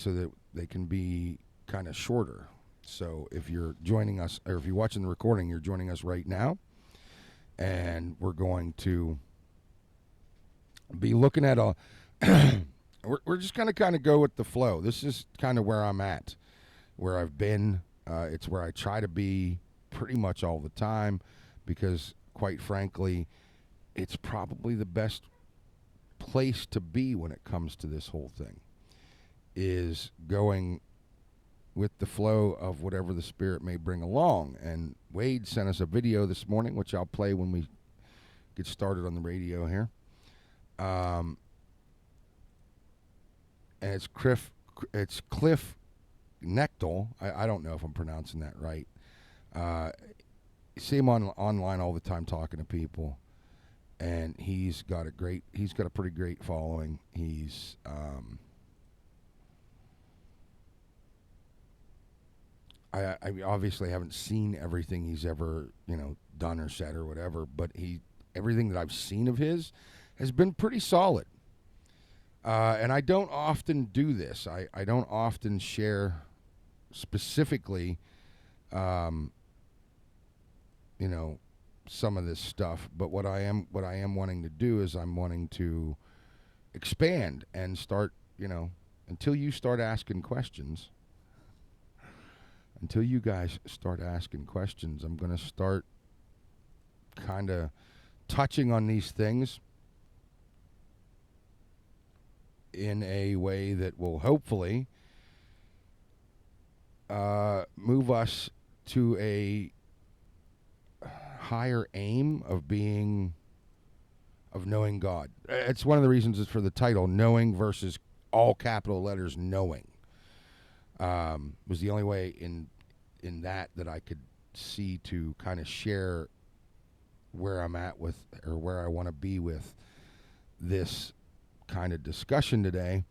so that they can be kind of shorter. So if you're joining us, or if you're watching the recording, you're joining us right now, and we're going to be looking at a. we're just going to kind of go with the flow. This is kind of where I'm at, where I've been. It's where I try to be pretty much all the time, because quite frankly, it's probably the best place to be when it comes to this whole thing, is going with the flow of whatever the Spirit may bring along. And Wade sent us a video this morning, which I'll play when we get started on the radio here. And it's Cliff Nechtel. I don't know if I'm pronouncing that right. See him online all the time talking to people, and he's got a pretty great following. I obviously haven't seen everything he's ever done or said or whatever, but everything that I've seen of his has been pretty solid. And I don't often do this. I don't often share specifically, um, some of this stuff. But what I am wanting to do is I'm wanting to expand and start, until you start asking questions. Until you guys start asking questions, I'm going to start kind of touching on these things in a way that will hopefully move us to a higher aim of knowing God. It's one of the reasons for the title, Knowing versus all capital letters Knowing. Was the only way in that I could see to kind of share where I'm at with, or where I want to be with this kind of discussion today.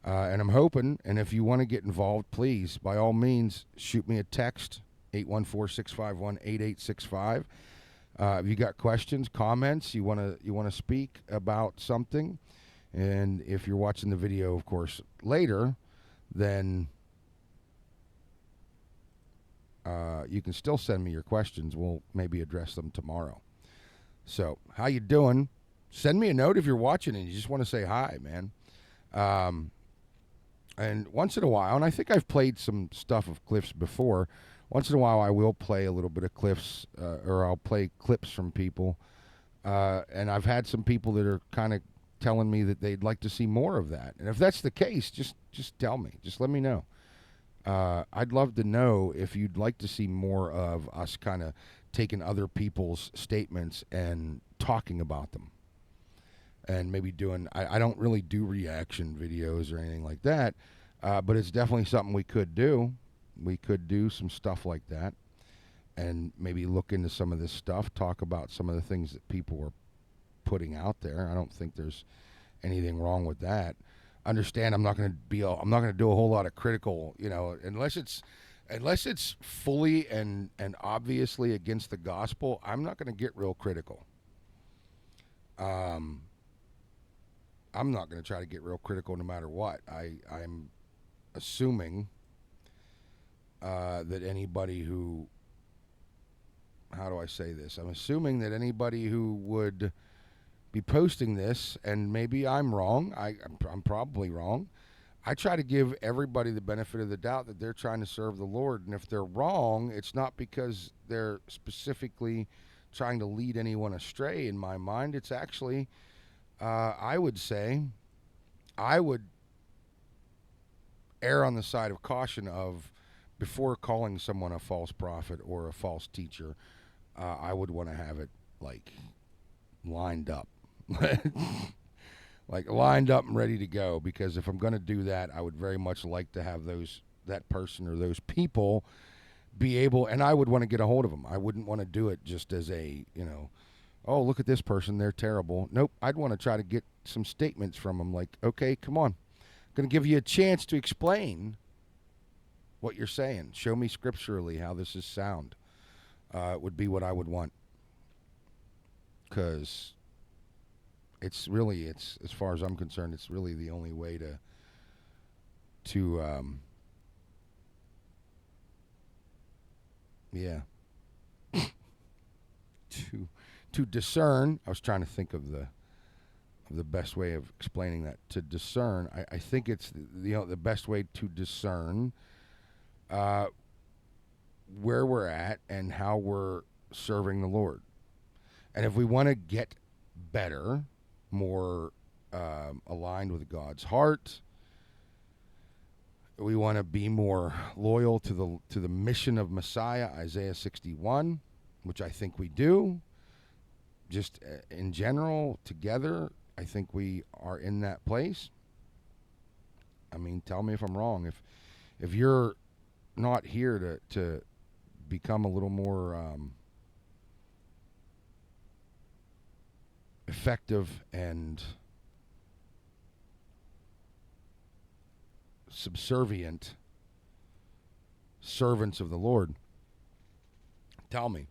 And I'm hoping, and if you want to get involved, please, by all means, shoot me a text, 814-651-8865. If you got questions, comments, you want to speak about something, and if you're watching the video, of course, later, then you can still send me your questions. We'll maybe address them tomorrow. So, how you doing? Send me a note if you're watching and you just want to say hi, man. And once in a while, and I think I've played some stuff of Cliff's before, once in a while I will play a little bit of Cliff's, or I'll play clips from people. And I've had some people that are kind of telling me that they'd like to see more of that. And if that's the case, just tell me. Just let me know. I'd love to know if you'd like to see more of us kind of taking other people's statements and talking about them. And maybe doing, I don't really do reaction videos or anything like that, but it's definitely something we could do. We could do some stuff like that, and maybe look into some of this stuff, talk about some of the things that people are putting out there. I don't think there's anything wrong with that. Understand, I'm not going to do a whole lot of critical, unless it's fully and obviously against the gospel. I'm not going to get real critical. I'm not going to try to get real critical no matter what. I'm assuming that anybody who, how do I say this? I'm assuming that anybody who would be posting this, and maybe I'm wrong, I'm probably wrong. I try to give everybody the benefit of the doubt that they're trying to serve the Lord. And if they're wrong, it's not because they're specifically trying to lead anyone astray in my mind. It's actually, I would say, I would err on the side of caution of, before calling someone a false prophet or a false teacher, I would want to have it like lined up. Like lined up and ready to go, because if I'm going to do that, I would very much like to have that person or those people be able, and I would want to get a hold of them. I wouldn't want to do it just as a, oh, look at this person, they're terrible. Nope, I'd want to try to get some statements from them like, okay, come on. I'm going to give you a chance to explain what you're saying. Show me scripturally how this is sound. Would be what I would want. Because it's as far as I'm concerned, it's really the only way yeah, to discern. I was trying to think of the best way of explaining that. To discern, I think it's the best way to discern where we're at and how we're serving the Lord. And if we want to get better, more aligned with God's heart, we want to be more loyal to the mission of Messiah, Isaiah 61, which I think we do. Just in general, together, I think we are in that place. I mean, tell me if I'm wrong. If you're not here to become a little more effective and subservient servants of the Lord, tell me.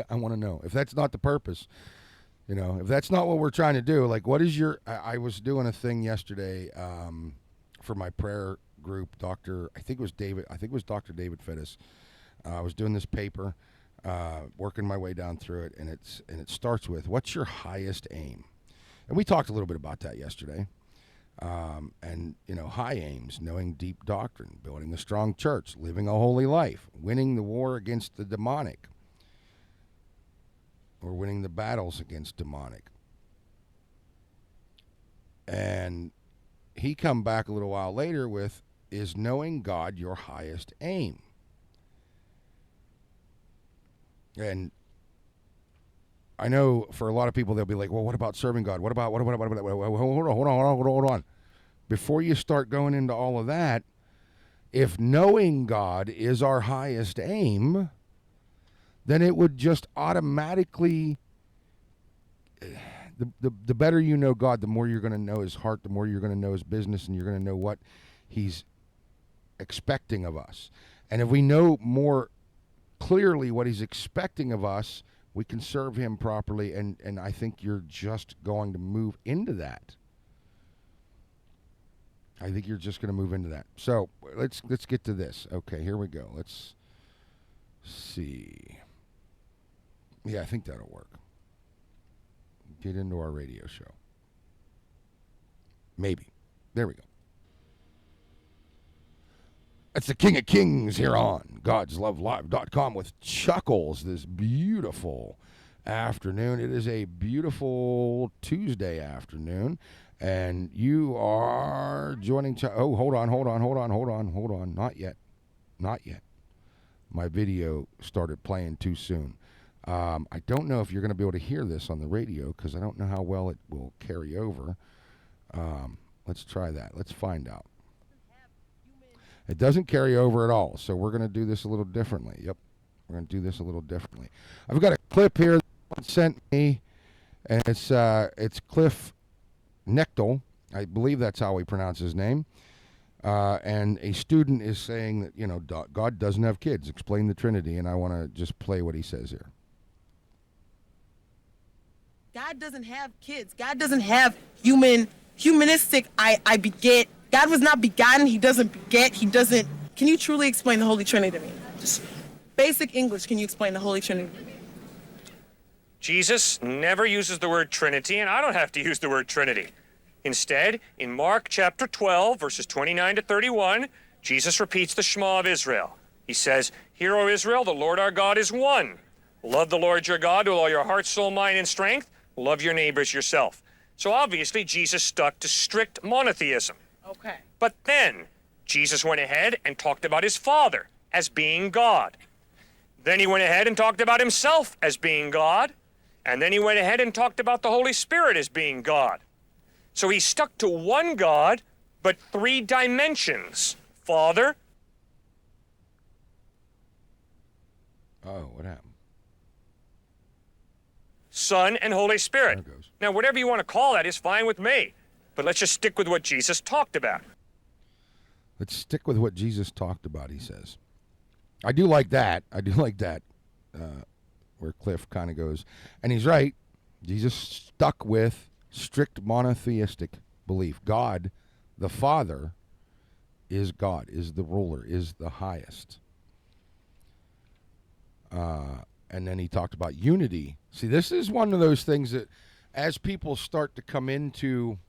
I want to know. If that's not the purpose, if that's not what we're trying to do, like, what is your... I was doing a thing yesterday for my prayer group, I think it was Dr. David Fettis. I was doing this paper, working my way down through it, and it starts with, what's your highest aim? And we talked a little bit about that yesterday. And high aims, knowing deep doctrine, building a strong church, living a holy life, winning the war against the demonic, or winning the battles against demonic. And he come back a little while later with, is knowing God your highest aim? And I know for a lot of people, they'll be like, well, what about serving God? What about, hold on. Before you start going into all of that, if knowing God is our highest aim, then it would just automatically, the better you know God, the more you're going to know his heart, the more you're going to know his business, and you're going to know what he's expecting of us. And if we know more clearly what he's expecting of us, we can serve him properly, and I think you're just going to move into that. I think you're just going to move into that. So let's get to this. Okay, here we go. Let's see. Yeah, I think that'll work. Get into our radio show. Maybe. There we go. That's the King of Kings here on GodsLoveLive.com with Chuckles this beautiful afternoon. It is a beautiful Tuesday afternoon, and you are joining... hold on. Not yet. My video started playing too soon. I don't know if you're going to be able to hear this on the radio because I don't know how well it will carry over. Let's try that. Let's find out. It doesn't carry over at all, so we're going to do this a little differently. Yep, we're going to do this a little differently. I've got a clip here that someone sent me, and it's Cliff Nechtel. I believe that's how he pronounces his name. And a student is saying that, God doesn't have kids. Explain the Trinity, and I want to just play what he says here. God doesn't have kids. God doesn't have humanistic, I beget. God was not begotten. He doesn't beget. He doesn't. Can you truly explain the Holy Trinity to me? Just basic English, can you explain the Holy Trinity to me? Jesus never uses the word Trinity, and I don't have to use the word Trinity. Instead, in Mark chapter 12, verses 29 to 31, Jesus repeats the Shema of Israel. He says, "Hear, O Israel, the Lord our God is one. Love the Lord your God with all your heart, soul, mind, and strength. Love your neighbors yourself." So obviously, Jesus stuck to strict monotheism. Okay. But then, Jesus went ahead and talked about his Father as being God. Then he went ahead and talked about himself as being God. And then he went ahead and talked about the Holy Spirit as being God. So he stuck to one God, but three dimensions. Father. Oh, what happened? Son and Holy Spirit. There it goes. Now, whatever you want to call that is fine with me. But let's just stick with what Jesus talked about. Let's stick with what Jesus talked about, he says. I do like that. Where Cliff kind of goes. And he's right. Jesus stuck with strict monotheistic belief. God, the Father, is God, is the ruler, is the highest. And then he talked about unity. See, this is one of those things that as people start to come into,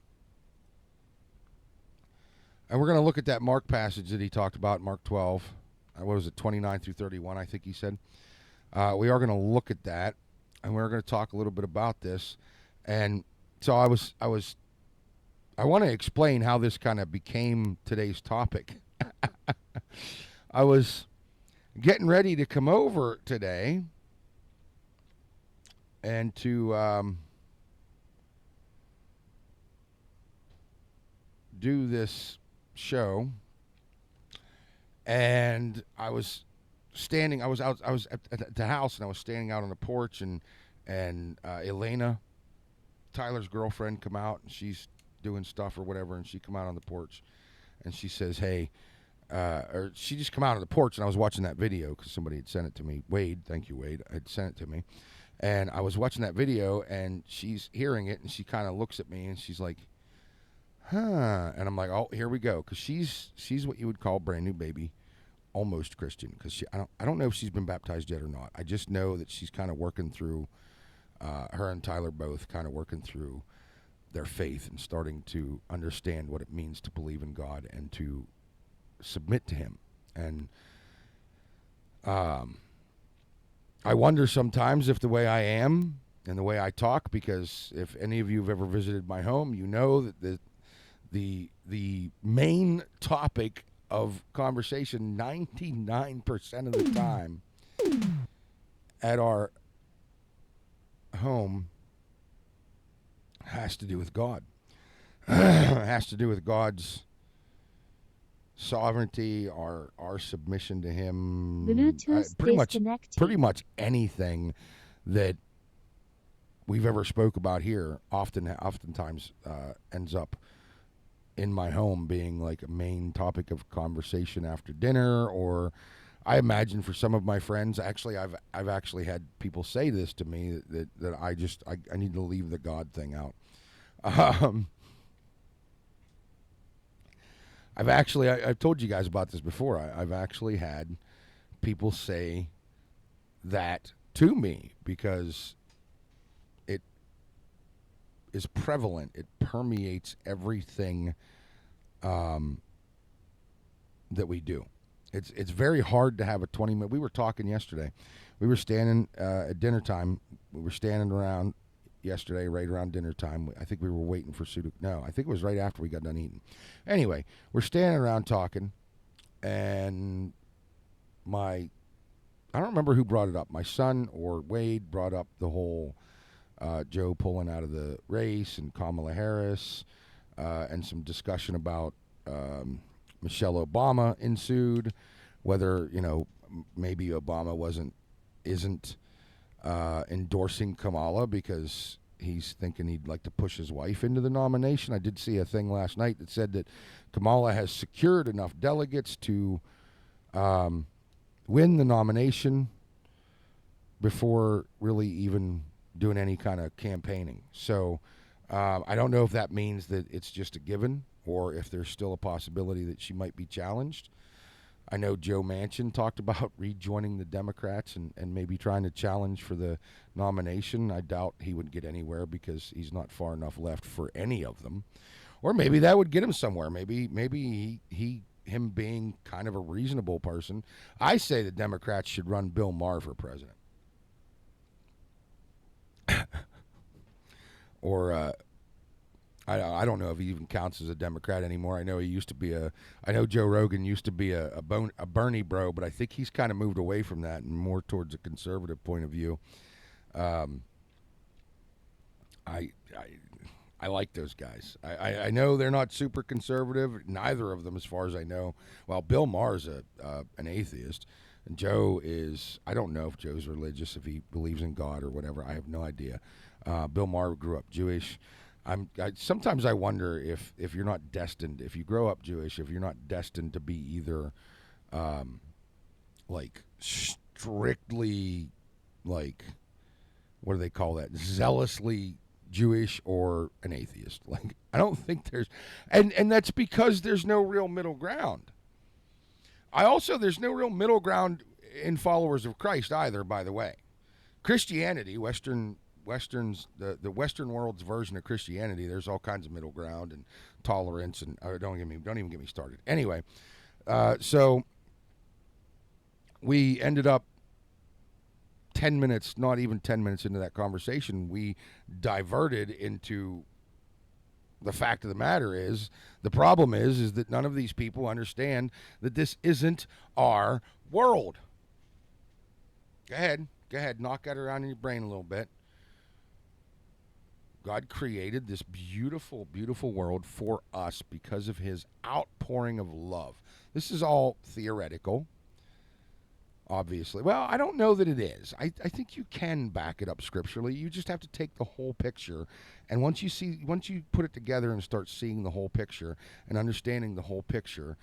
and we're going to look at that Mark passage that he talked about, Mark 12. What was it, 29 through 31, I think he said. We are going to look at that, and we're going to talk a little bit about this. And so I want to explain how this kind of became today's topic. I was getting ready to come over today and to do this show, and I was at the house, and I was standing out on the porch, and Elena, Tyler's girlfriend, come out, and she's doing stuff or whatever, and she come out on the porch, and she says, hey, or she just come out on the porch, and I was watching that video because somebody had sent it to me. Wade, thank you, Wade, had sent it to me, and I was watching that video, and she's hearing it, and she kind of looks at me, and she's like, huh, and I'm like, oh, here we go, because she's what you would call brand new baby, almost Christian, because I don't know if she's been baptized yet or not. I just know that she's kind of working through, her and Tyler both kind of working through their faith and starting to understand what it means to believe in God and to submit to him. And I wonder sometimes if the way I am and the way I talk, because if any of you have ever visited my home, you know that the main topic of conversation 99% of the time at our home has to do with God. Has to do with God's sovereignty, our submission to him. Bluetooth disconnected. Pretty much anything that we've ever spoke about here oftentimes ends up in my home being like a main topic of conversation after dinner. Or I imagine for some of my friends, actually I've actually had people say this to me that I need to leave the God thing out. I've told you guys about this before. I've actually had people say that to me because it is prevalent. It permeates everything that we do. It's very hard to have a 20-minute. We were talking yesterday. We were standing at dinner time. We were standing around yesterday, right around dinner time. I think we were waiting for Sue to. No, I think it was right after we got done eating. Anyway, we're standing around talking, and I don't remember who brought it up. My son or Wade brought up the whole Joe pulling out of the race and Kamala Harris, and some discussion about Michelle Obama ensued, whether maybe Obama isn't endorsing Kamala because he's thinking he'd like to push his wife into the nomination. I did see a thing last night that said that Kamala has secured enough delegates to win the nomination before really even doing any kind of campaigning. So I don't know if that means that it's just a given or if there's still a possibility that she might be challenged. I know Joe Manchin talked about rejoining the Democrats and maybe trying to challenge for the nomination. I doubt he would get anywhere because he's not far enough left for any of them. Or maybe that would get him somewhere. Maybe him being kind of a reasonable person. I say the Democrats should run Bill Maher for president. Or I don't know if he even counts as a Democrat anymore. I know he used to be I know Joe Rogan used to be a Bernie bro, but I think he's kind of moved away from that and more towards a conservative point of view. I like those guys. I know they're not super conservative, neither of them as far as I know. Well, Bill Maher's an atheist, and Joe is, I don't know if Joe's religious, if he believes in God or whatever. I have no idea. Bill Maher grew up Jewish. Sometimes I wonder if you're not destined, if you grow up Jewish, if you're not destined to be either like strictly, like, what do they call that, zealously Jewish or an atheist. Like, I don't think there's, and that's because there's no real middle ground. there's no real middle ground in followers of Christ either, by the way. Christianity, the Western world's version of Christianity, there's all kinds of middle ground and tolerance, and don't even get me started. Anyway, so we ended up 10 minutes, not even 10 minutes into that conversation, we diverted into the fact of the matter is, the problem is that none of these people understand that this isn't our world. Go ahead, knock that around in your brain a little bit. God created this beautiful, beautiful world for us because of his outpouring of love. This is all theoretical, obviously. Well, I don't know that it is. I think you can back it up scripturally. You just have to take the whole picture. And once you put it together and start seeing the whole picture and understanding the whole picture,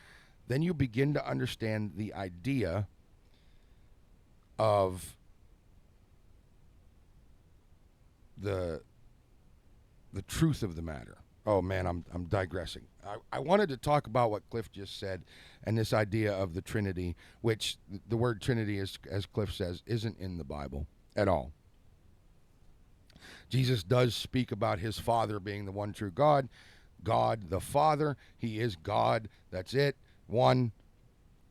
then you begin to understand the idea of the truth of the matter. Oh man, I'm digressing. I wanted to talk about what Cliff just said and this idea of the Trinity, which the word Trinity, as Cliff says, isn't in the Bible at all. Jesus does speak about his Father being the one true God, God the Father. He is God. That's it. One,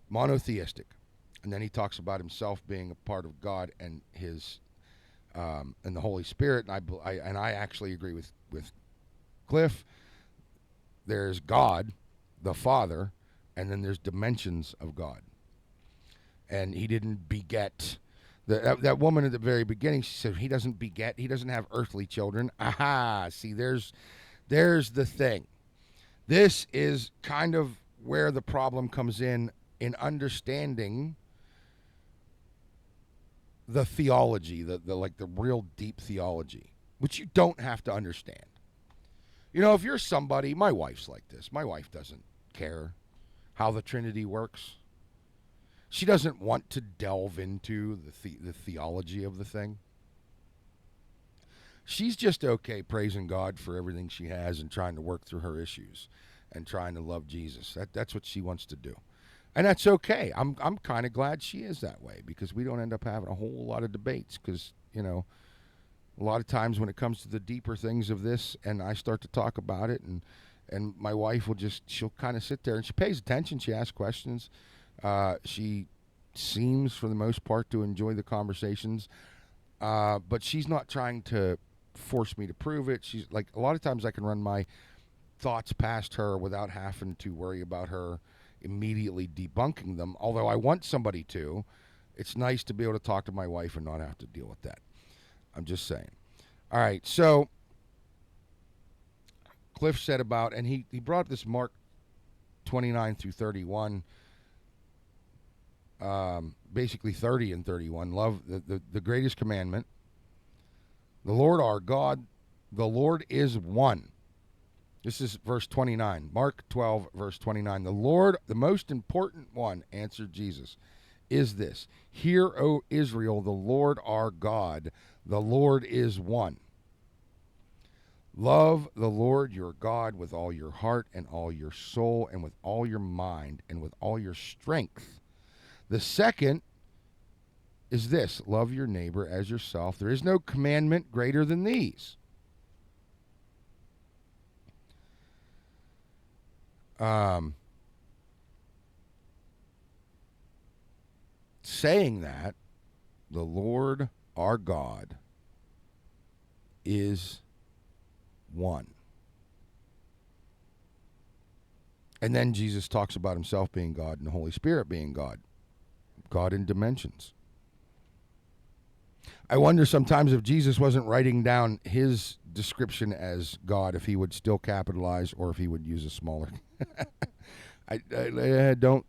monotheistic. And then he talks about himself being a part of God and his and the Holy Spirit. And I actually agree with Cliff. There's God, the Father, and then there's dimensions of God. And he didn't beget. That woman at the very beginning, she said he doesn't beget. He doesn't have earthly children. Aha! See, there's the thing. This is kind of where the problem comes in understanding the theology, the real deep theology, which you don't have to understand. You know, if you're somebody, my wife's like this. My wife doesn't care how the Trinity works. She doesn't want to delve into the theology of the thing. She's just okay praising God for everything she has and trying to work through her issues and trying to love Jesus. That's what she wants to do. And that's okay. I'm kind of glad she is that way, because we don't end up having a whole lot of debates, because, you know, a lot of times when it comes to the deeper things of this and I start to talk about it, and my wife she'll kind of sit there and she pays attention. She asks questions. She seems, for the most part, to enjoy the conversations. But she's not trying to force me to prove it. She's like, a lot of times I can run my thoughts past her without having to worry about her immediately debunking them. Although I want somebody to. It's nice to be able to talk to my wife and not have to deal with that. I'm just saying. All right, so Cliff said about, and he brought this Mark 29 through 31, basically 30 and 31. Love the greatest commandment. The Lord our God, the Lord is one. This is verse 29. Mark 12, verse 29. The Lord, the most important one, answered Jesus, is this: Hear, O Israel, the Lord our God, the Lord is one. Love the Lord your God with all your heart and all your soul and with all your mind and with all your strength. The second is this: love your neighbor as yourself. There is no commandment greater than these. Saying that, the Lord our God is one. And then Jesus talks about himself being God and the Holy Spirit being God. God in dimensions. I wonder sometimes if Jesus wasn't writing down his description as God, if he would still capitalize or if he would use a smaller. Don't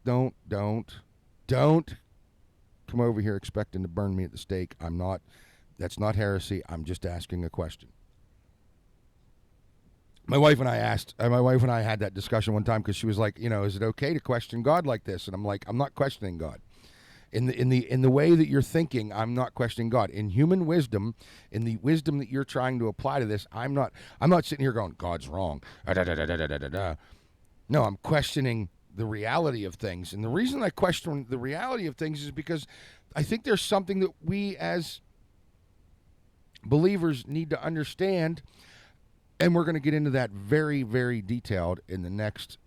come over here expecting to burn me at the stake. I'm not. That's not heresy. I'm just asking a question. My wife and I had that discussion one time, because she was like, you know, is it okay to question God like this? And I'm like, I'm not questioning God. In the way that you're thinking, I'm not questioning God. In human wisdom, in the wisdom that you're trying to apply to this, I'm not sitting here going, God's wrong. No, I'm questioning the reality of things. And the reason I question the reality of things is because I think there's something that we as believers need to understand, and we're going to get into that very, very detailed in the next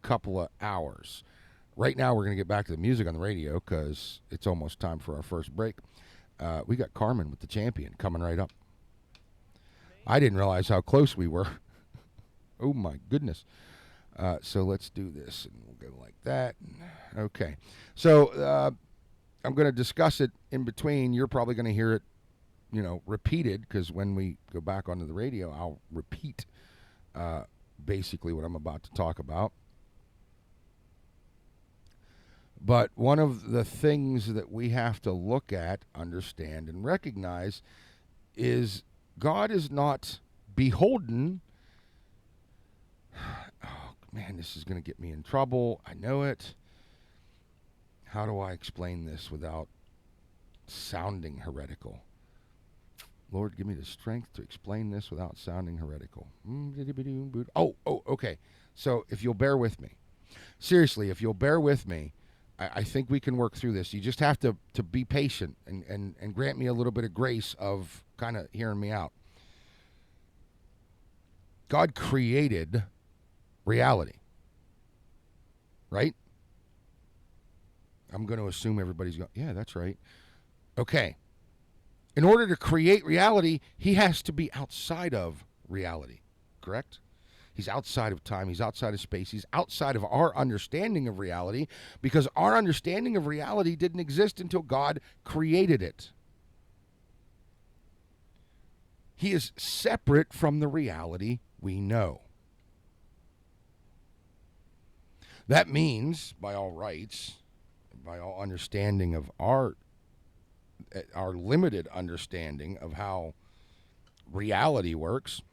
couple of hours. Right now, we're going to get back to the music on the radio because it's almost time for our first break. We got Carmen with the Champion coming right up. I didn't realize how close we were. Oh, my goodness. So let's do this, and we'll go like that. Okay. So I'm going to discuss it in between. You're probably going to hear it, repeated, because when we go back onto the radio, I'll repeat basically what I'm about to talk about. But one of the things that we have to look at, understand, and recognize is God is not beholden. Oh, man, this is going to get me in trouble. I know it. How do I explain this without sounding heretical? Lord, give me the strength to explain this without sounding heretical. Oh, okay. So if you'll bear with me. Seriously, if you'll bear with me, I think we can work through this. You just have to be patient and grant me a little bit of grace of kind of hearing me out. God created reality, right? I'm going to assume everybody's going, yeah, that's right. Okay. In order to create reality, he has to be outside of reality, correct? He's outside of time. He's outside of space. He's outside of our understanding of reality because our understanding of reality didn't exist until God created it. He is separate from the reality we know. That means, by all rights, by all understanding of our limited understanding of how reality works,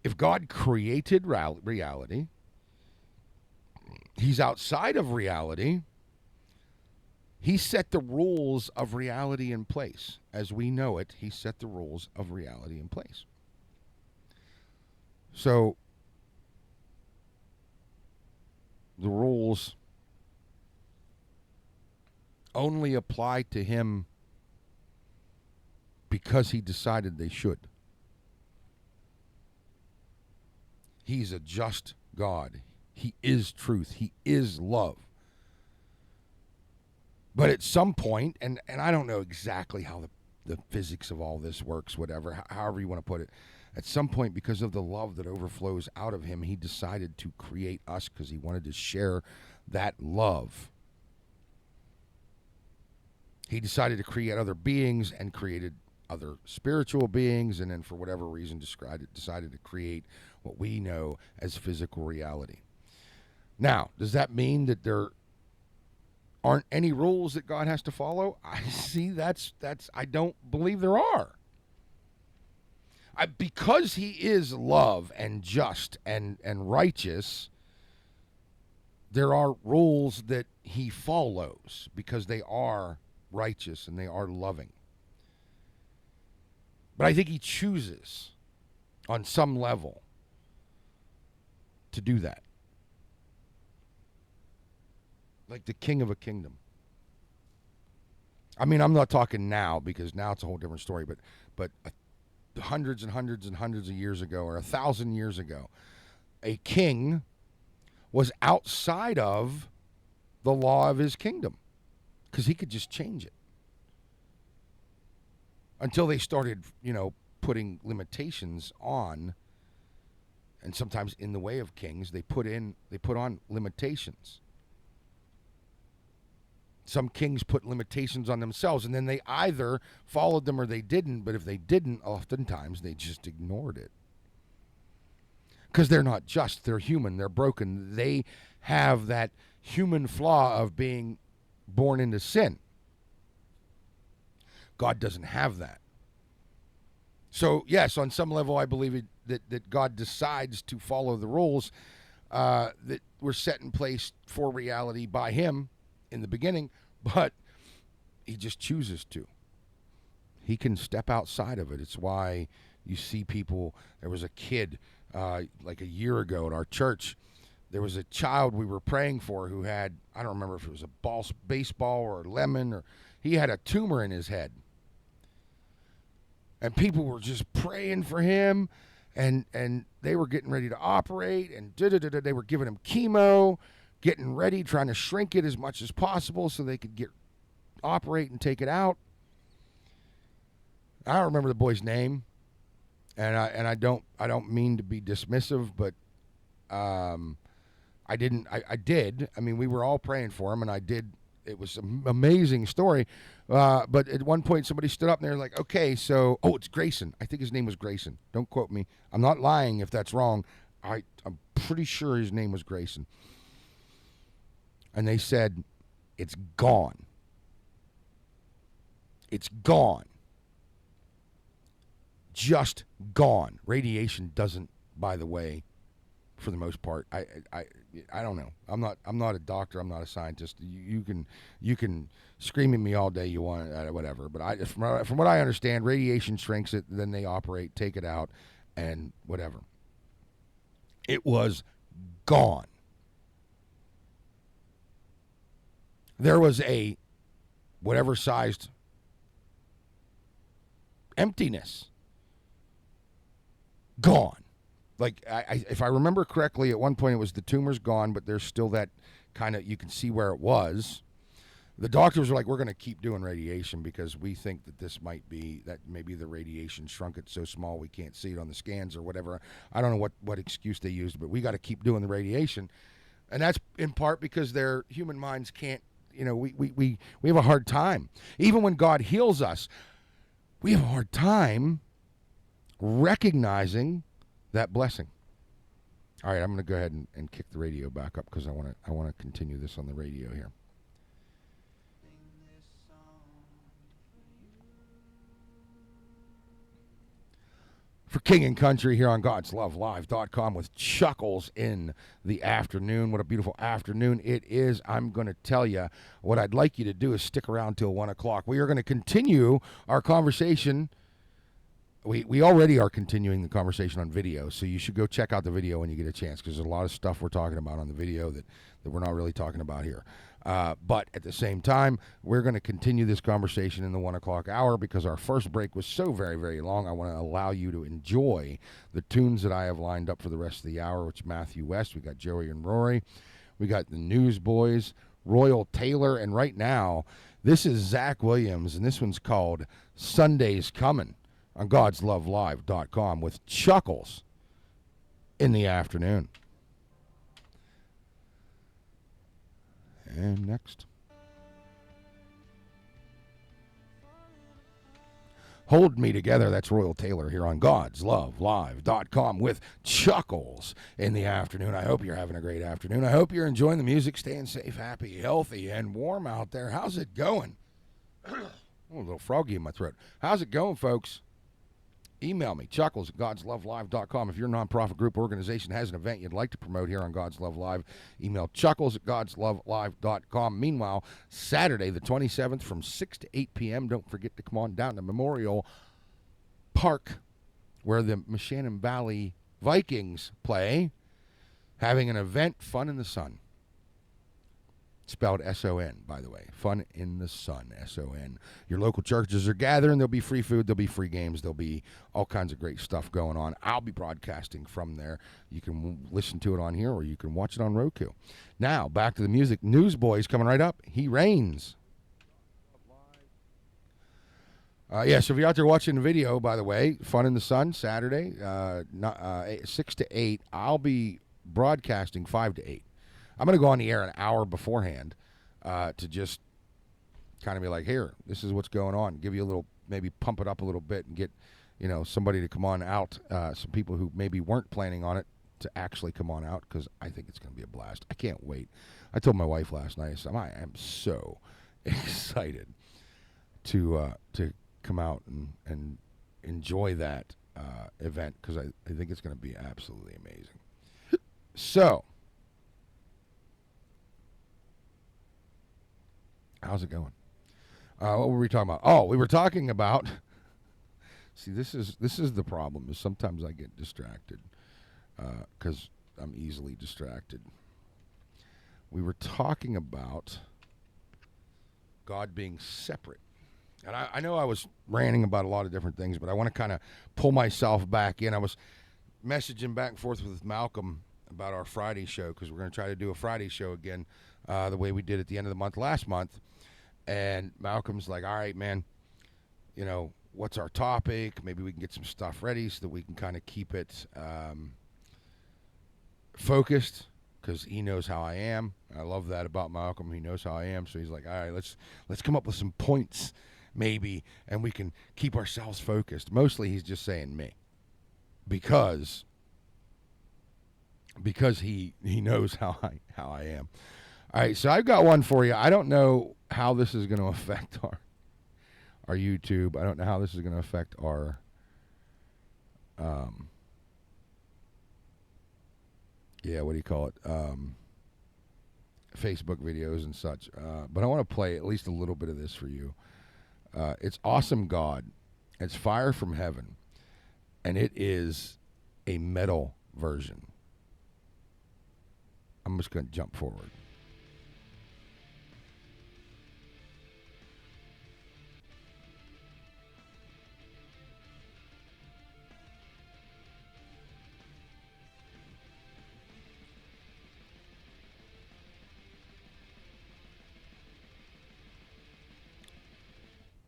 if God created reality, he's outside of reality. He set the rules of reality in place. As we know it, he set the rules of reality in place. So, the rules only apply to him because he decided they should. He's a just God. He is truth. He is love. But at some point, and I don't know exactly how the physics of all this works, whatever, however you want to put it, at some point, because of the love that overflows out of him, he decided to create us because he wanted to share that love. He decided to create other beings and created other spiritual beings, and then for whatever reason decided to create what we know as physical reality. Now, does that mean that there aren't any rules that God has to follow? I see that's I don't believe there are. Because he is love and just and righteous, there are rules that he follows because they are righteous and they are loving. But I think he chooses on some level to do that. Like the king of a kingdom. I mean, I'm not talking now because now it's a whole different story, but hundreds and hundreds and hundreds of years ago, or 1,000 years ago, a king was outside of the law of his kingdom because he could just change it. Until they started, putting limitations on, and sometimes in the way of kings, they put on limitations. Some kings put limitations on themselves, and then they either followed them or they didn't, but if they didn't, oftentimes they just ignored it. Because they're not just, they're human, they're broken. They have that human flaw of being born into sin. God doesn't have that. So, yes, on some level, I believe that God decides to follow the rules that were set in place for reality by him in the beginning, but he just chooses to. He can step outside of it. It's why you see people, there was a kid like a year ago at our church there was a child we were praying for who had, I don't remember if it was a baseball or a lemon, or he had a tumor in his head. And people were just praying for him, and they were getting ready to operate, and they were giving him chemo, getting ready, trying to shrink it as much as possible so they could operate and take it out. I don't remember the boy's name, and I don't mean to be dismissive, but I did. I mean, we were all praying for him, and I did. It was an amazing story. But at one point, somebody stood up and they're like, okay, so, it's Grayson. I think his name was Grayson. Don't quote me. I'm not lying if that's wrong. I'm pretty sure his name was Grayson. And they said, it's gone. It's gone. Just gone. Radiation doesn't, by the way, for the most part. I don't know. I'm not a doctor. I'm not a scientist. You can scream at me all day you want, whatever. But from what I understand, radiation shrinks it. Then they operate, take it out, and whatever. It was gone. There was a whatever sized emptiness. Gone. Like, if I remember correctly, at one point it was the tumor's gone, but there's still that kind of, you can see where it was. The doctors were like, we're going to keep doing radiation because we think that this might be, that maybe the radiation shrunk it so small we can't see it on the scans or whatever. I don't know what excuse they used, but we got to keep doing the radiation. And that's in part because their human minds can't, we have a hard time. Even when God heals us, we have a hard time recognizing that blessing. All right, I'm going to go ahead and kick the radio back up because I want to continue this on the radio here. For King and Country here on God'sLoveLive.com with Chuckles in the afternoon. What a beautiful afternoon it is. I'm going to tell you what I'd like you to do is stick around till 1 o'clock. We are going to continue our conversation. We already are continuing the conversation on video, so you should go check out the video when you get a chance because there's a lot of stuff we're talking about on the video that we're not really talking about here. But at the same time, we're going to continue this conversation in the 1 o'clock hour because our first break was so very, very long. I want to allow you to enjoy the tunes that I have lined up for the rest of the hour, which Matthew West, we got Joey and Rory, we got the Newsboys, Royal Taylor, and right now, this is Zach Williams, and this one's called Sunday's Coming on God'sLoveLive.com with Chuckles in the afternoon. And next. Hold Me Together, that's Royal Taylor here on God'sLoveLive.com with Chuckles in the afternoon. I hope you're having a great afternoon. I hope you're enjoying the music, staying safe, happy, healthy, and warm out there. How's it going? A little froggy in my throat. How's it going, folks? Email me, Chuckles at God'sLoveLive.com. If your nonprofit group or organization has an event you'd like to promote here on God's Love Live, email Chuckles at God'sLoveLive.com. Meanwhile, Saturday the 27th from 6 to 8 p.m., don't forget to come on down to Memorial Park where the Meshannon Valley Vikings play, having an event, Fun in the Sun. Spelled S-O-N, by the way. Fun in the Sun, S-O-N. Your local churches are gathering. There'll be free food. There'll be free games. There'll be all kinds of great stuff going on. I'll be broadcasting from there. You can listen to it on here or you can watch it on Roku. Now, back to the music. Newsboys coming right up. He reigns. So if you're out there watching the video, by the way, Fun in the Sun, Saturday, 6 to 8. I'll be broadcasting 5 to 8. I'm going to go on the air an hour beforehand to just kind of be like, here, this is what's going on. Give you a little, maybe pump it up a little bit and get, somebody to come on out, some people who maybe weren't planning on it to actually come on out because I think it's going to be a blast. I can't wait. I told my wife last night, I am so excited to come out and enjoy that event because I think it's going to be absolutely amazing. So, how's it going? What were we talking about? Oh, we were talking about. See, this is the problem. Is sometimes I get distracted because I'm easily distracted. We were talking about God being separate. And I know I was ranting about a lot of different things, but I want to kind of pull myself back in. I was messaging back and forth with Malcolm about our Friday show, because we're going to try to do a Friday show again the way we did at the end of the month last month. And Malcolm's like, all right, man, you know, what's our topic? Maybe we can get some stuff ready so that we can kind of keep it focused, because he knows how I am. I love that about Malcolm. He knows how I am. So he's like, all right, let's come up with some points maybe, and we can keep ourselves focused. Mostly he's just saying me, because he knows how I am. All right, so I've got one for you. I don't know how this is going to affect our YouTube. I don't know how this is going to affect our what do you call it? Facebook videos and such. But I want to play at least a little bit of this for you. It's Awesome God. It's Fire from Heaven. And it is a metal version. I'm just going to jump forward.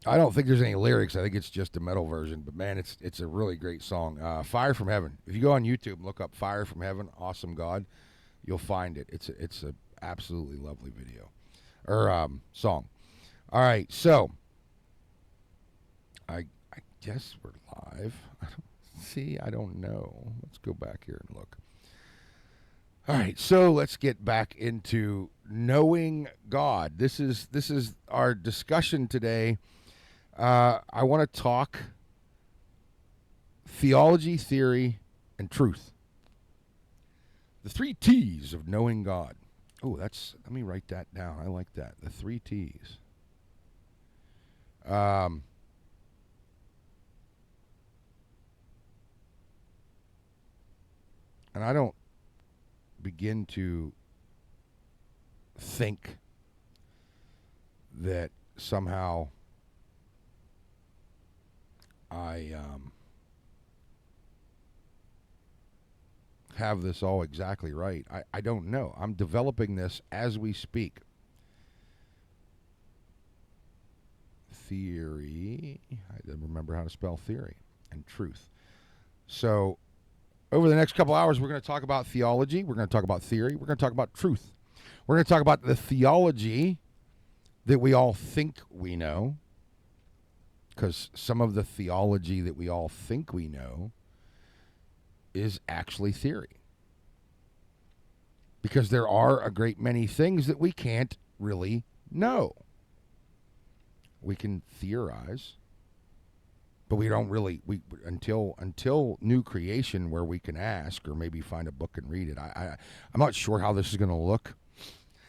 I don't think there's any lyrics. I think it's just a metal version. But, man, it's a really great song. Fire from Heaven. If you go on YouTube and look up Fire from Heaven, Awesome God, you'll find it. It's a absolutely lovely video. Or song. All right, so I guess we're live. I don't know. Let's go back here and look. All right, so let's get back into knowing God. This is our discussion today. I want to talk theology, theory, and truth. The 3 T's of knowing God. Oh, let me write that down. I like that. The 3 T's. And I don't begin to think that somehow I have this all exactly right. I don't know. I'm developing this as we speak. Theory. I didn't remember how to spell theory. And truth. So over the next couple hours, we're going to talk about theology. We're going to talk about theory. We're going to talk about truth. We're going to talk about the theology that we all think we know, because some of the theology that we all think we know is actually theory. Because there are a great many things that we can't really know. We can theorize, but we don't really, until new creation where we can ask or maybe find a book and read it. I'm not sure how this is going to look.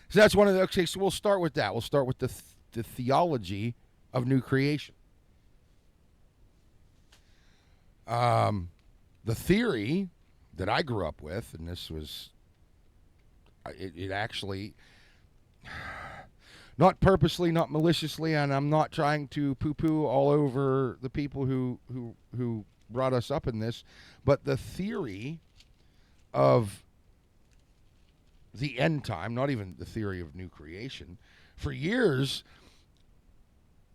So that's one of the, okay, so we'll start with that. We'll start with the theology of new creation. The theory that I grew up with, and this was, it actually, not purposely, not maliciously, and I'm not trying to poo-poo all over the people who brought us up in this, but the theory of the end time, not even the theory of new creation, for years,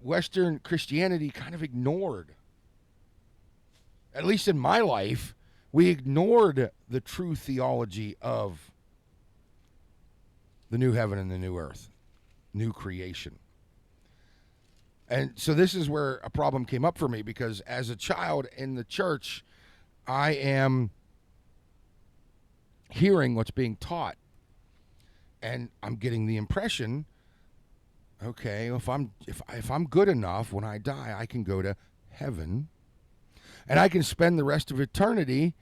Western Christianity kind of ignored, at least in my life, we ignored the true theology of the new heaven and the new earth, new creation. And so this is where a problem came up for me, because as a child in the church, I am hearing what's being taught. And I'm getting the impression, okay, if I'm good enough, when I die, I can go to heaven. And I can spend the rest of eternity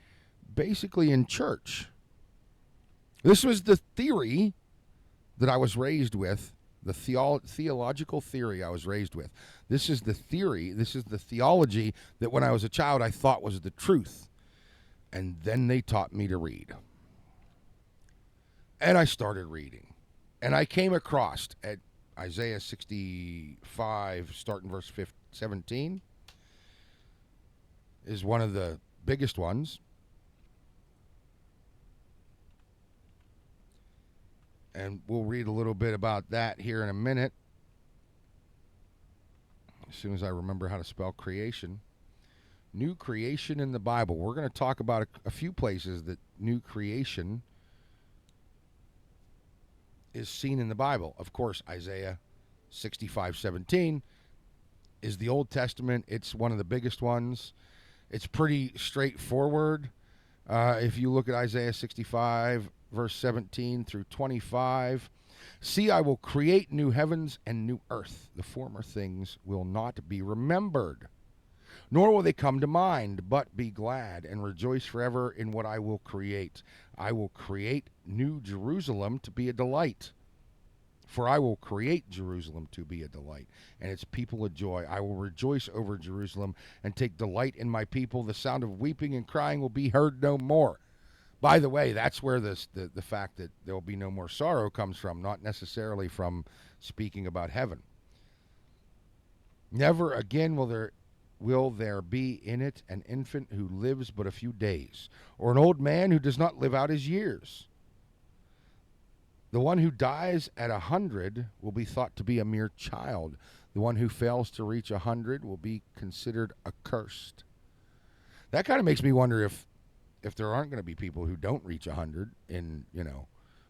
basically in church. This was the theory that I was raised with, the theological theory I was raised with. This is the theory, this is the theology that when I was a child I thought was the truth. And then they taught me to read. And I started reading. And I came across at Isaiah 65, starting verse 17, is one of the biggest ones. And we'll read a little bit about that here in a minute, as soon as I remember how to spell creation. New creation in the Bible. We're going to talk about a few places that new creation is seen in the Bible. Of course, Isaiah 65:17 is the Old Testament. It's one of the biggest ones. It's pretty straightforward. If you look at Isaiah 65, verse 17 through 25, see, I will create new heavens and new earth. The former things will not be remembered, nor will they come to mind, but be glad and rejoice forever in what I will create. I will create New Jerusalem to be a delight. For I will create Jerusalem to be a delight, and its people a joy. I will rejoice over Jerusalem and take delight in my people. The sound of weeping and crying will be heard no more. By the way, that's where the fact that there will be no more sorrow comes from, not necessarily from speaking about heaven. Never again will there be in it an infant who lives but a few days, or an old man who does not live out his years. The one who dies at 100 will be thought to be a mere child. The one who fails to reach 100 will be considered accursed. That kind of makes me wonder if there aren't going to be people who don't reach 100 in,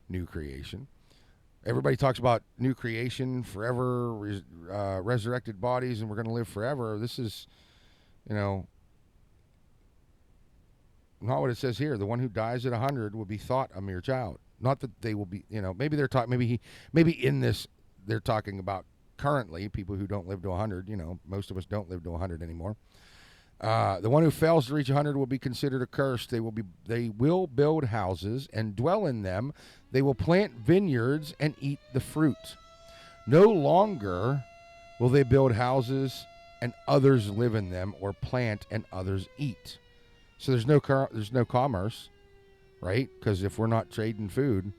new creation. Everybody talks about new creation, forever, resurrected bodies, and we're going to live forever. This is, not what it says here. The one who dies at 100 will be thought a mere child. Not that they will be, maybe they're talking, maybe in this they're talking about currently people who don't live to 100. Most of us don't live to 100 anymore. The one who fails to reach 100 will be considered accursed. They will build houses and dwell in them. They will plant vineyards and eat the fruit. No longer will they build houses and others live in them, or plant and others eat. So there's no commerce, right? Because if we're not trading food,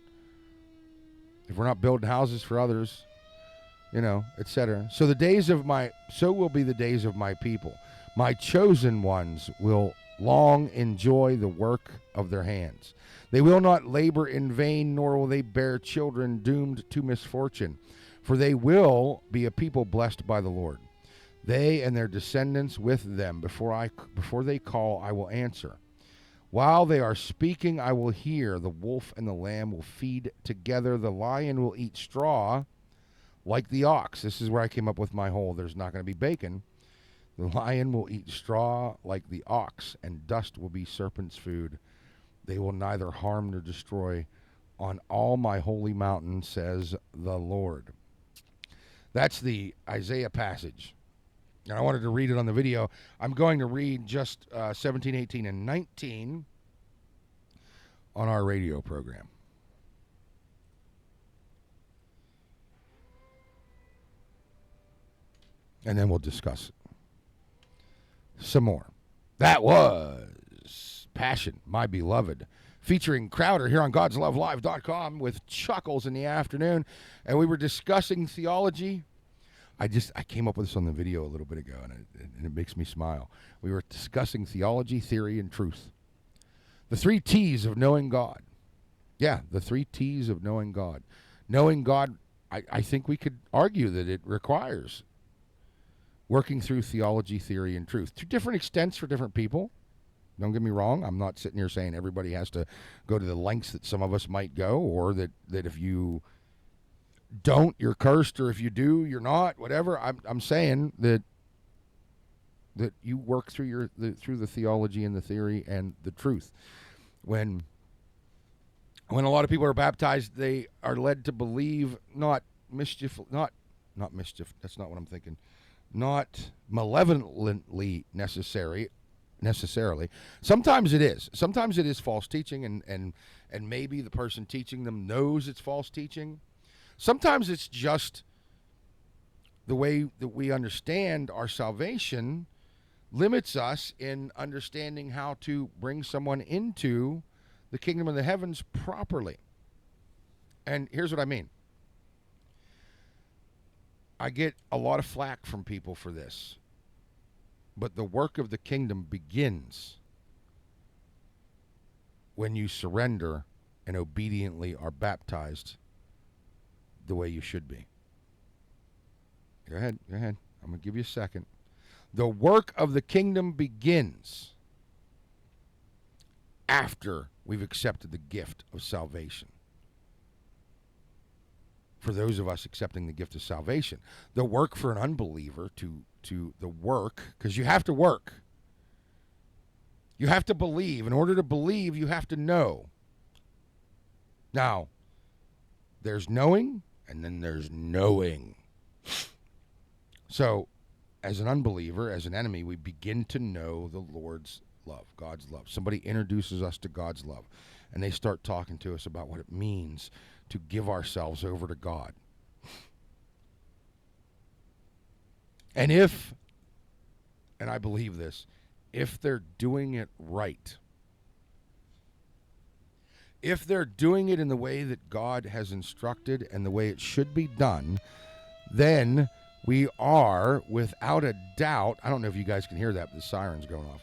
if we're not building houses for others, etc. So will be the days of my people. My chosen ones will long enjoy the work of their hands. They will not labor in vain, nor will they bear children doomed to misfortune. For they will be a people blessed by the Lord. They and their descendants with them. Before they call, I will answer. While they are speaking, I will hear. The wolf and the lamb will feed together. The lion will eat straw like the ox. This is where I came up with my whole, there's not going to be bacon. The lion will eat straw like the ox, and dust will be serpent's food. They will neither harm nor destroy on all my holy mountain, says the Lord. That's the Isaiah passage. And I wanted to read it on the video. I'm going to read just 17, 18, and 19 on our radio program. And then we'll discuss it some more. That was Passion, My Beloved, featuring Crowder here on God'sLoveLive.com with Chuckles in the afternoon. And we were discussing theology. I came up with this on the video a little bit ago, and it makes me smile. We were discussing theology, theory, and truth. The 3 T's of knowing God. Yeah, the 3 T's of knowing God. Knowing God, I think we could argue that it requires working through theology, theory, and truth to different extents for different people. Don't get me wrong. I'm not sitting here saying everybody has to go to the lengths that some of us might go, or that if you don't, you're cursed, or if you do, you're not, whatever. I'm saying that you work through through the theology and the theory and the truth. When a lot of people are baptized, they are led to believe not mischief. That's not what I'm thinking. Not malevolently necessarily. Sometimes it is. Sometimes it is false teaching, and maybe the person teaching them knows it's false teaching. Sometimes it's just the way that we understand our salvation limits us in understanding how to bring someone into the kingdom of the heavens properly. And here's what I mean. I get a lot of flack from people for this. But the work of the kingdom begins when you surrender and obediently are baptized the way you should be. Go ahead. I'm going to give you a second. The work of the kingdom begins after we've accepted the gift of salvation. For those of us accepting the gift of salvation, the work for an unbeliever to the work, because you have to work. You have to believe. In order to believe, you have to know. Now, there's knowing, and then there's knowing. So, as an unbeliever, as an enemy, we begin to know the Lord's love, God's love. Somebody introduces us to God's love, and they start talking to us about what it means to give ourselves over to God. And and I believe this, if they're doing it right, if they're doing it in the way that God has instructed and the way it should be done, then we are, without a doubt, I don't know if you guys can hear that, but the siren's going off.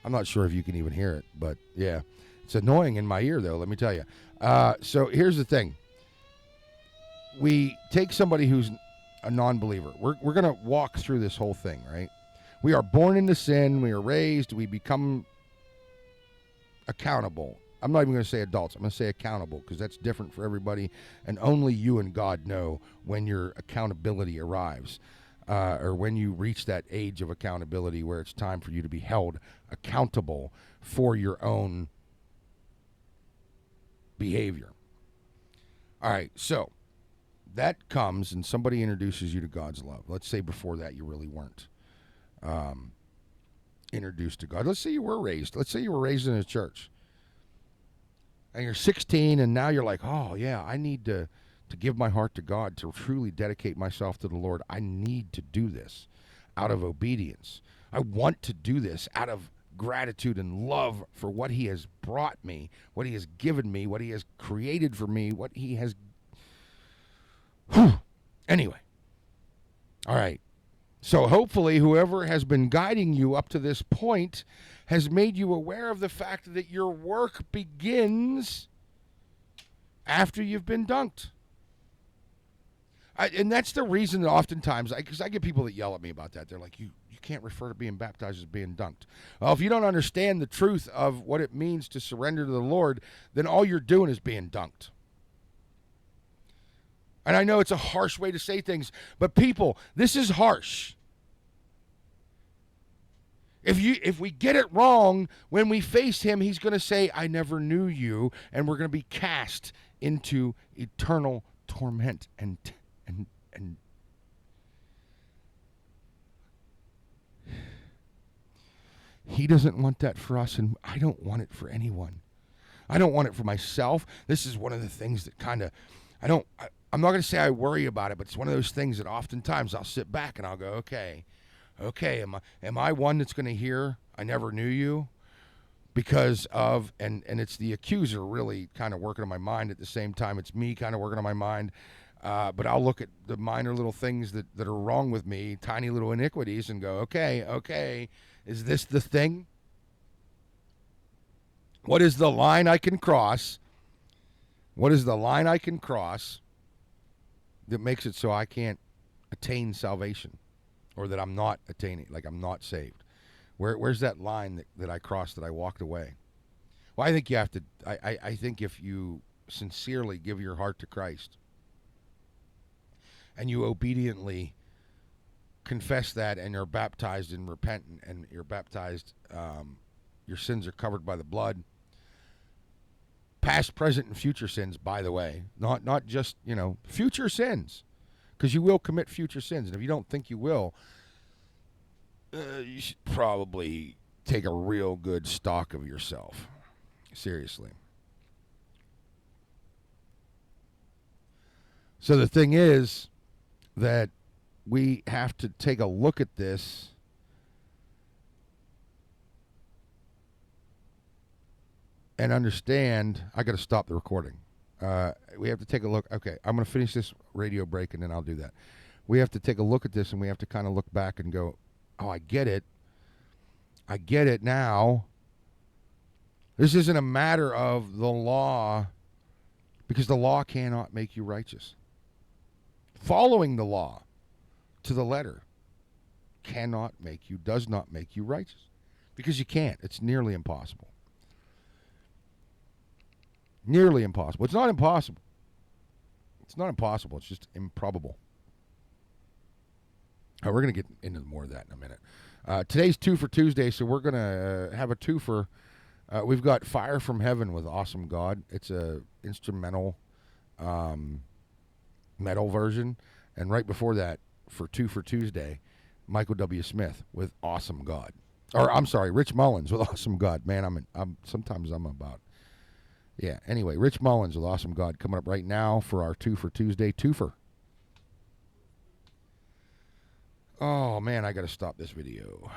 I'm not sure if you can even hear it, but yeah. It's annoying in my ear, though, let me tell you. So here's the thing. We take somebody who's a non-believer. We're going to walk through this whole thing, right? We are born into sin. We are raised. We become accountable. I'm not even going to say adults. I'm going to say accountable because that's different for everybody. And only you and God know when your accountability arrives or when you reach that age of accountability where it's time for you to be held accountable for your own behavior. All right, so that comes and somebody introduces you to God's love. Let's say before that you really weren't introduced to God. Let's say you were raised. Let's say you were raised in a church. And you're 16 and now you're like, oh yeah, I need to give my heart to God, to truly dedicate myself to the Lord. I need to do this out of obedience. I want to do this out of gratitude and love for what he has brought me, what he has given me, what he has created for me, what he has... Anyway. All right. So hopefully whoever has been guiding you up to this point has made you aware of the fact that your work begins after you've been dunked. And that's the reason that oftentimes, because I get people that yell at me about that. They're like, you can't refer to being baptized as being dunked. Well, if you don't understand the truth of what it means to surrender to the Lord, then all you're doing is being dunked. And I know it's a harsh way to say things, but people, this is harsh. If we get it wrong, when we face him, he's going to say, I never knew you, and we're going to be cast into eternal torment and he doesn't want that for us, and I don't want it for anyone. I don't want it for myself. This is one of the things that kind of, I'm not going to say I worry about it, but it's one of those things that oftentimes I'll sit back and I'll go, okay, am I one that's going to hear, I never knew you? Because of, and it's the accuser really kind of working on my mind at the same time. It's me kind of working on my mind. But I'll look at the minor little things that are wrong with me, tiny little iniquities, and go, okay, is this the thing? What is the line I can cross? What is the line I can cross that makes it so I can't attain salvation, or that I'm not attaining, like I'm not saved? Where's that line that I crossed, that I walked away? Well, I think you have to, I think if you sincerely give your heart to Christ and you obediently confess that and you're baptized and repent and you're baptized, your sins are covered by the blood. Past, present, and future sins, by the way. Not just, future sins. Because you will commit future sins. And if you don't think you will, you should probably take a real good stock of yourself. Seriously. So the thing is that we have to take a look at this and understand. I got to stop the recording. We have to take a look. Okay, I'm going to finish this radio break, and then I'll do that. We have to take a look at this, and we have to kind of look back and go, oh, I get it. I get it now. This isn't a matter of the law, because the law cannot make you righteous. Following the law to the letter does not make you righteous. Because you can't. It's nearly impossible. Nearly impossible. It's not impossible. It's not impossible. It's just improbable. We're going to get into more of that in a minute. Today's Two for Tuesday, so we're going to have a twofer. We've got Fire from Heaven with Awesome God. It's a instrumental metal version. And right before that, for Two for Tuesday, Michael W. Smith with Awesome God. Or, I'm sorry, Rich Mullins with Awesome God. Man, sometimes I'm about... Yeah, anyway, Rich Mullins with Awesome God coming up right now for our Two for Tuesday twofer. Oh, man, I got to stop this video.